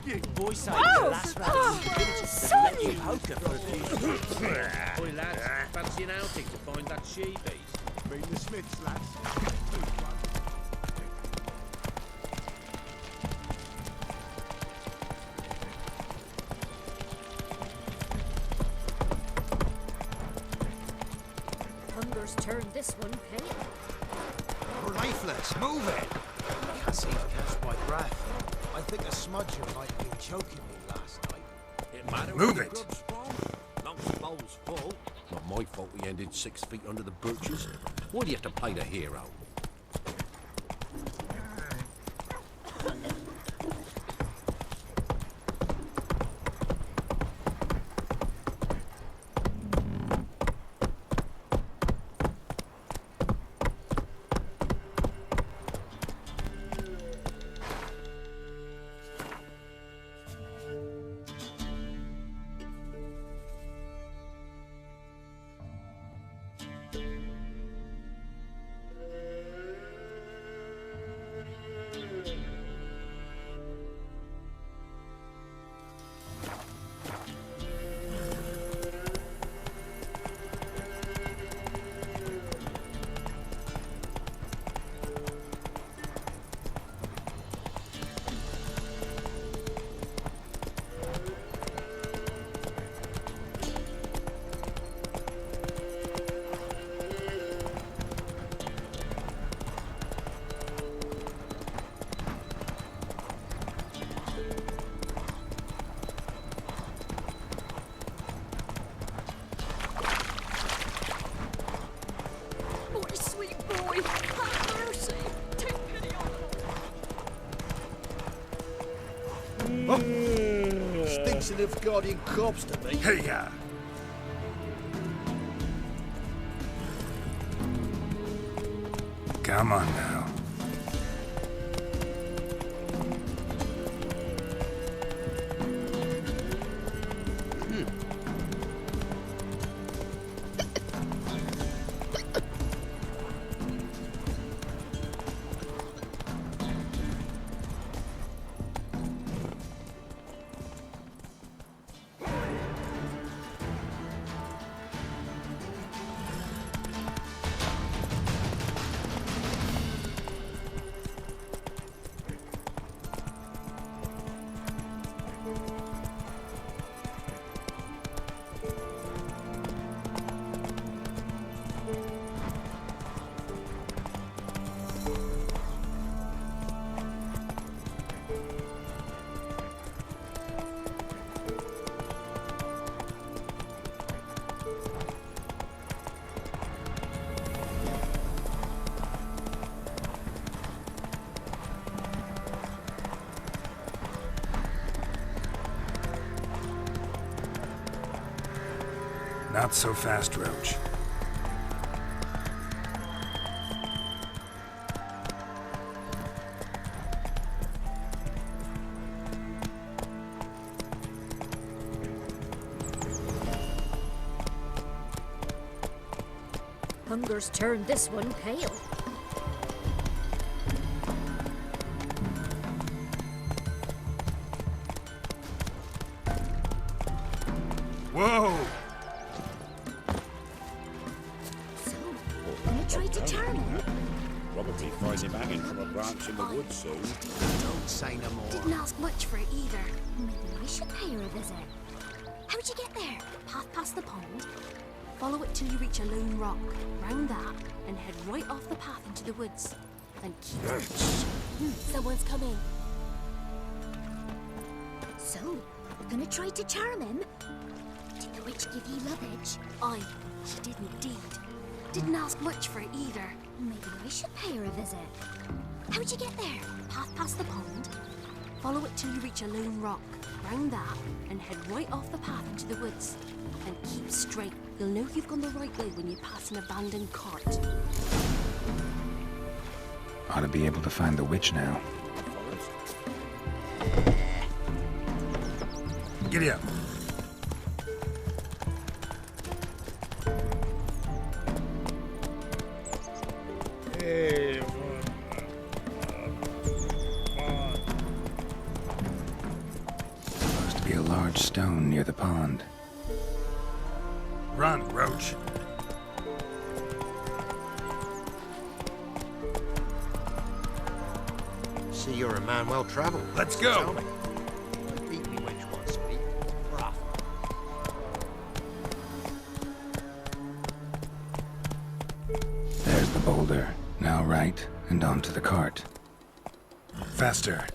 Boy say the last round villages that let you poker for a few. Boy, lads, fancy an outing to find that she-beast? Mean the Smiths, lads. Hunger's turned this one pale. Lifeless, move it! I can't seem to catch my breath. I think a smudger might have been choking me last night. It matter Move where it. the grub's from. Long as the bowl's full. Not my fault we ended 6 feet under the birches. Why do you have to play the hero? Stinks of Nilfgaardian corpse to me. Hey, ya! Come on now. Not so fast, Roach. Hunger's turned this one pale. Whoa! Probably find him hanging from a branch in the woods soon. Don't say no more. Didn't ask much for it either. Maybe I should pay her a visit. How'd you get there? Path past the pond. Follow it till you reach a lone rock. Round that, and head right off the path into the woods. Then keep... Someone's coming. So, gonna try to charm him? Did the witch give you luggage? Aye, she did indeed. Didn't ask much for it either. Maybe I should pay her a visit. How'd you get there? Path past the pond. Follow it till you reach a lone rock. Round that, and head right off the path into the woods. And keep straight. You'll know you've gone the right way when you pass an abandoned cart. Ought to be able to find the witch now. Giddy up. near the pond. Run, Roach. See, you're a man well traveled. Let's go. Tell me. Beat me which one, sweet. Rough. There's the boulder. Now right, and onto the cart. Faster.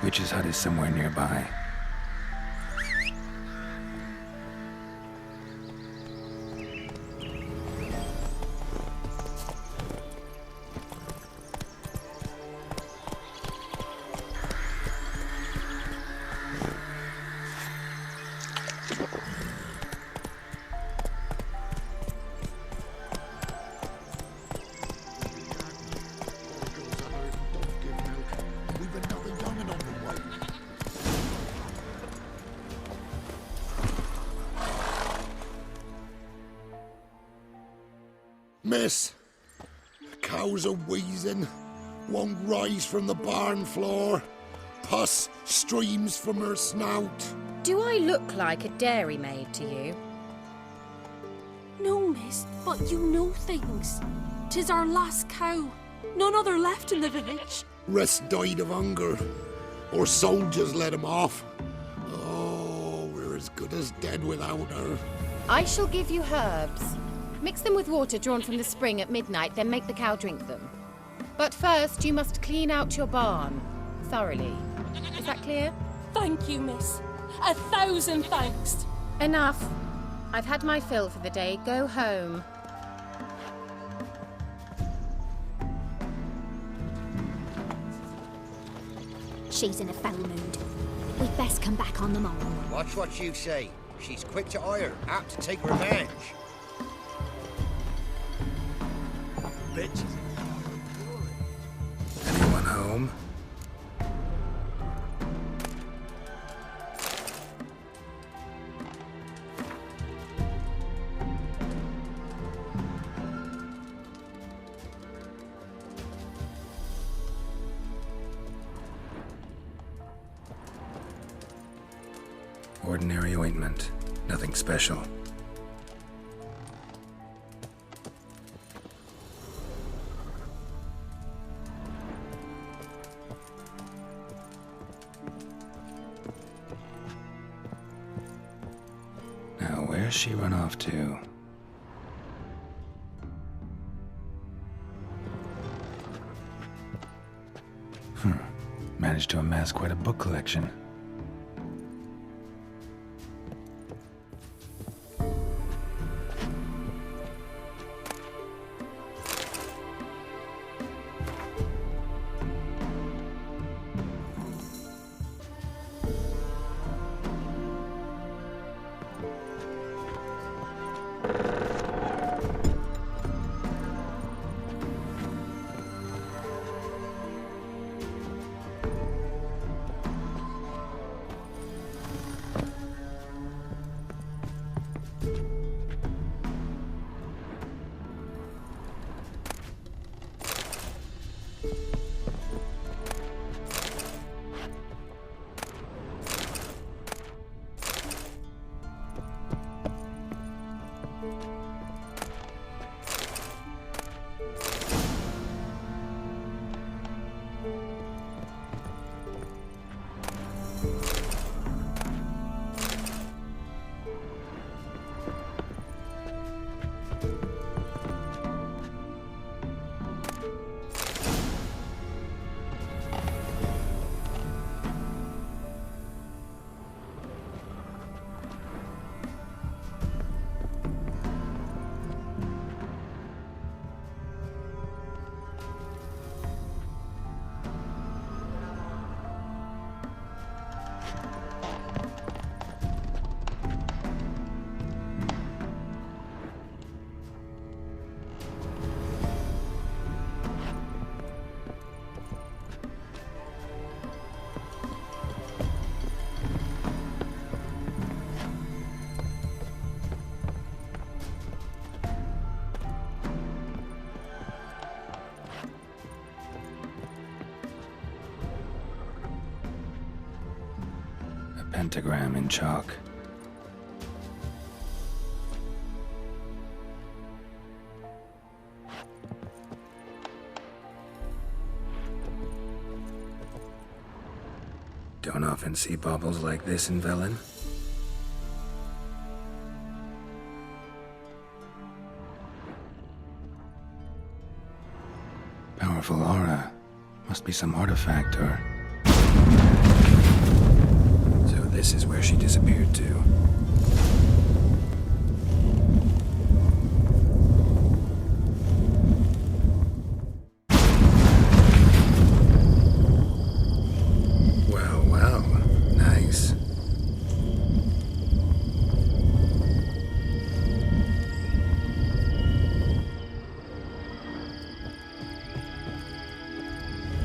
Witch's hut is somewhere nearby. Miss, cows are wheezing, won't rise from the barn floor. Pus streams from her snout. Do I look like a dairymaid to you? No, miss, but you know things. 'Tis our last cow. None other left in the village. Rest died of hunger, or soldiers let him off. Oh, we're as good as dead without her. I shall give you herbs. Mix them with water drawn from the spring at midnight, then make the cow drink them. But first, you must clean out your barn thoroughly. Is that clear? Thank you, miss. 1,000 thanks. Enough. I've had my fill for the day. Go home. She's in a foul mood. We'd best come back on the morrow. Watch what you say. She's quick to ire, apt to take revenge. Bitches. Anyone home? Ordinary ointment. Nothing special. Now, where's she run off to? Managed to amass quite a book collection. pentagram in chalk. Don't often see baubles like this in Velen. Powerful aura. Must be some artifact or... So this is where she disappeared to. Well, well. Nice.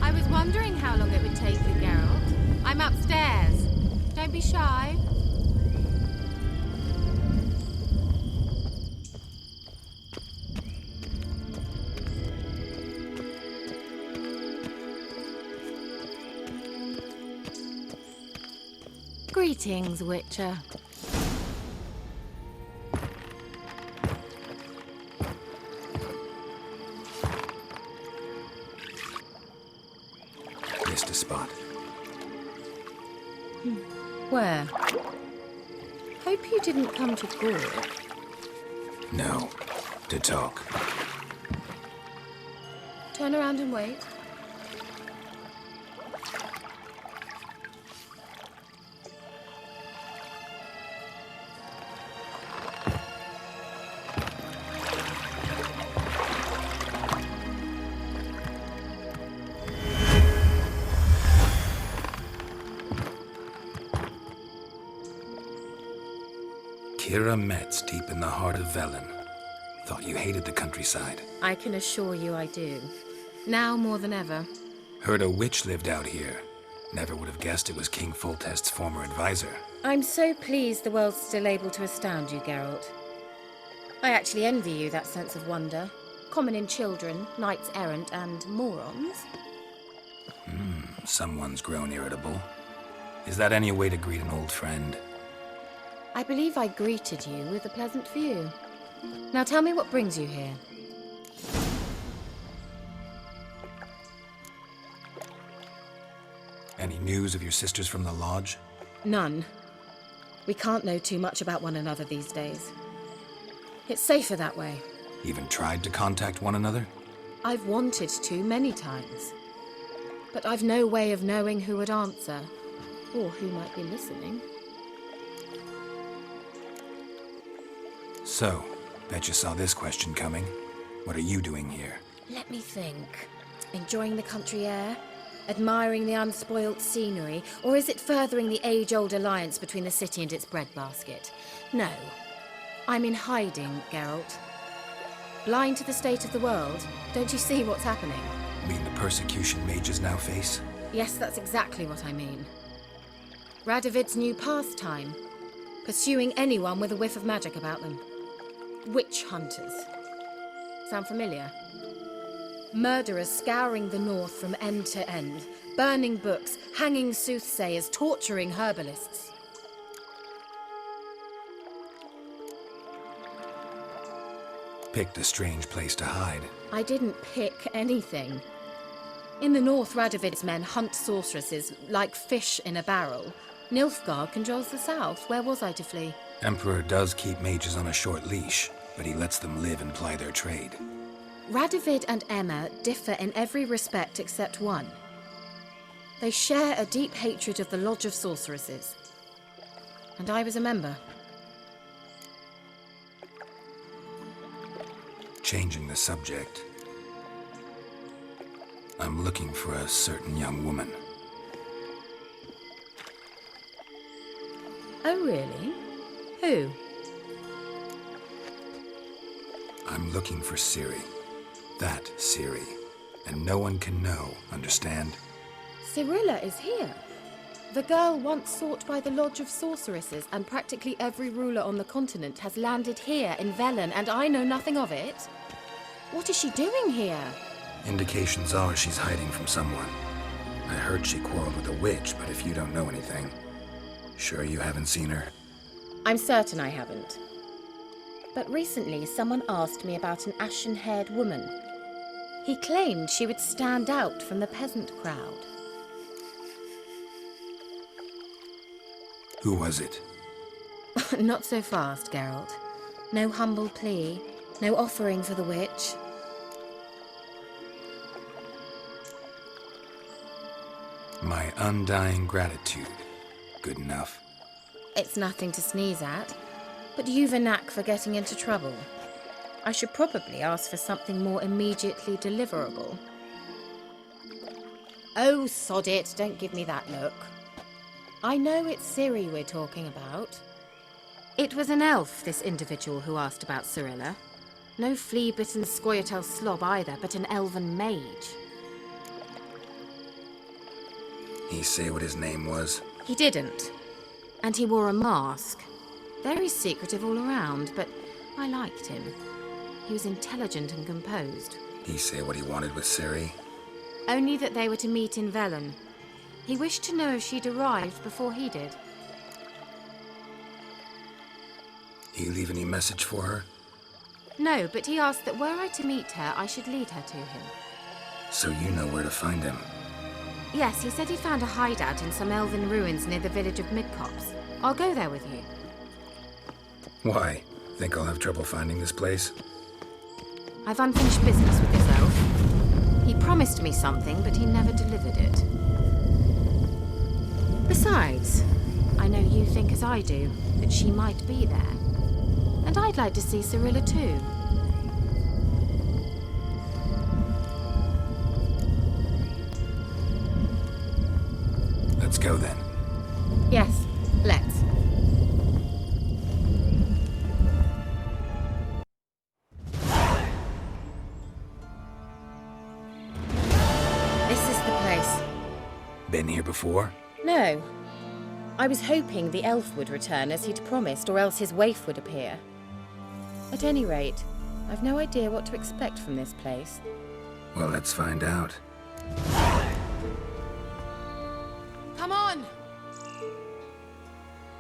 I was wondering how long it would take you, Geralt. I'm upstairs. Don't be shy. Greetings, Witcher. Missed a spot. Where? Hope you didn't come to Gore. No. To talk. Turn around and wait. Kira Metz deep in the heart of Velen. Thought you hated the countryside. I can assure you I do. Now more than ever. Heard a witch lived out here. Never would have guessed it was King Foltest's former advisor. I'm so pleased the world's still able to astound you, Geralt. I actually envy you that sense of wonder. Common in children, knights errant, and morons. Someone's grown irritable. Is that any way to greet an old friend? I believe I greeted you with a pleasant view. Now tell me what brings you here. Any news of your sisters from the lodge? None. We can't know too much about one another these days. It's safer that way. Even tried to contact one another? I've wanted to many times. But I've no way of knowing who would answer, or who might be listening. So, bet you saw this question coming. What are you doing here? Let me think. Enjoying the country air? Admiring the unspoilt scenery? Or is it furthering the age-old alliance between the city and its breadbasket? No. I'm in hiding, Geralt. Blind to the state of the world? Don't you see what's happening? Mean the persecution mages now face? Yes, that's exactly what I mean. Radovid's new pastime. Pursuing anyone with a whiff of magic about them. Witch hunters. Sound familiar? Murderers scouring the north from end to end, burning books, hanging soothsayers, torturing herbalists. Picked a strange place to hide. I didn't pick anything. In the north, Radovid's men hunt sorceresses like fish in a barrel. Nilfgaard controls the south. Where was I to flee? Emperor does keep mages on a short leash, but he lets them live and ply their trade. Radovid and Emma differ in every respect except one. They share a deep hatred of the Lodge of Sorceresses. And I was a member. Changing the subject. I'm looking for a certain young woman. Oh, really? Who? I'm looking for Ciri. That Ciri. And no one can know, understand? Cirilla is here. The girl once sought by the Lodge of Sorceresses, and practically every ruler on the continent has landed here in Velen, and I know nothing of it. What is she doing here? Indications are she's hiding from someone. I heard she quarreled with a witch, but if you don't know anything... Sure you haven't seen her? I'm certain I haven't. But recently, someone asked me about an ashen-haired woman. He claimed she would stand out from the peasant crowd. Who was it? Not so fast, Geralt. No humble plea, no offering for the witch. My undying gratitude. Good enough. It's nothing to sneeze at, but you've a knack for getting into trouble. I should probably ask for something more immediately deliverable. Oh, sod it, don't give me that look. I know it's Ciri we're talking about. It was an elf, this individual who asked about Cirilla. No flea-bitten Scoia'tael slob either, but an elven mage. He say what his name was? He didn't. And he wore a mask. Very secretive all around, but I liked him. He was intelligent and composed. He say what he wanted with Ciri? Only that they were to meet in Velen. He wished to know if she'd arrived before he did. He leave any message for her? No, but he asked that were I to meet her, I should lead her to him. So you know where to find him? Yes, he said he found a hideout in some elven ruins near the village of Midcopse. I'll go there with you. Why? Think I'll have trouble finding this place? I've unfinished business with this elf. He promised me something, but he never delivered it. Besides, I know you think as I do, that she might be there. And I'd like to see Cirilla too. Let's go then. Yes, let's. This is the place. Been here before? No. I was hoping the elf would return as he'd promised, or else his waif would appear. At any rate, I've no idea what to expect from this place. Well, let's find out. Come on!